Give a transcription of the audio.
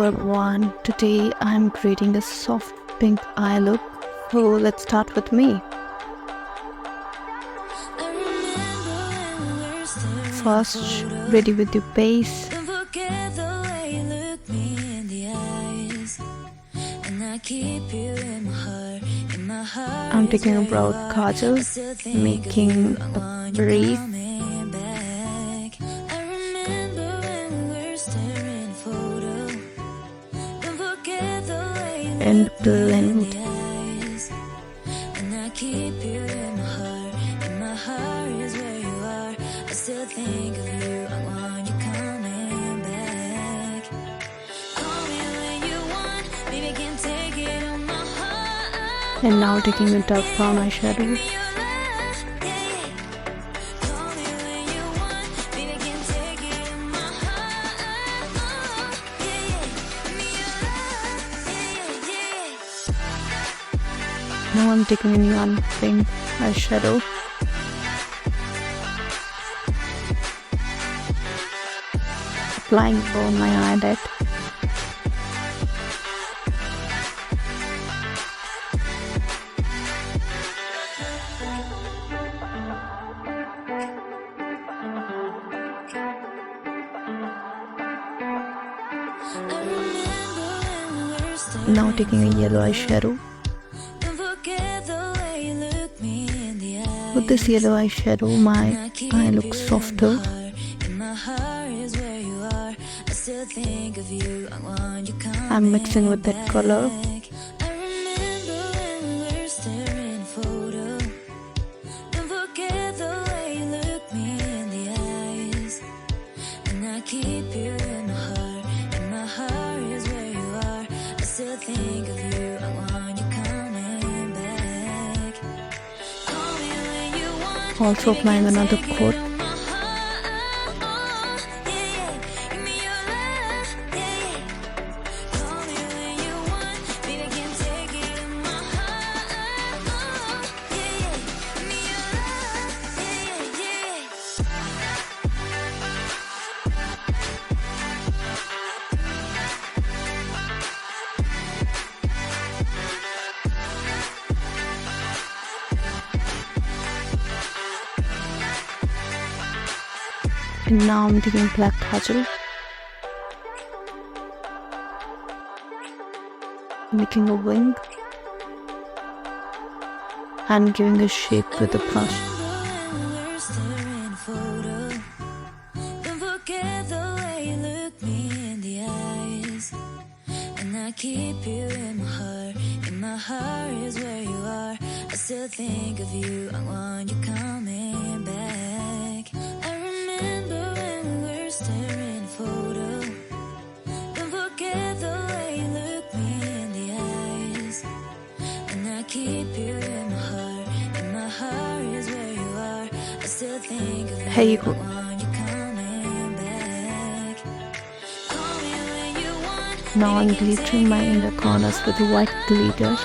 Everyone, today I'm creating a soft pink eye look. So let's start with me. First, ready with your base. I'm taking a brown kajal, making a crease. And blend. And now taking a dark brown eyeshadow. Now I'm taking a neon pink eyeshadow. Applying on my eyelid. Now taking a yellow eyeshadow. With this yellow eyeshadow, my eye looks softer. I'm mixing with that color. Also applying another coat. And now I'm taking black kajal, making a wing and giving a shape with a brush. Keep you in my heart is where you are. I still think of you, I want you coming back. I remember when we were staring photo. Don't forget the way you look me in the eyes. And I keep you in my heart is where you are. I still think of you, Here you go. I want you coming back. Call me when you want. Now I'm glittering my inner corners with white glitter.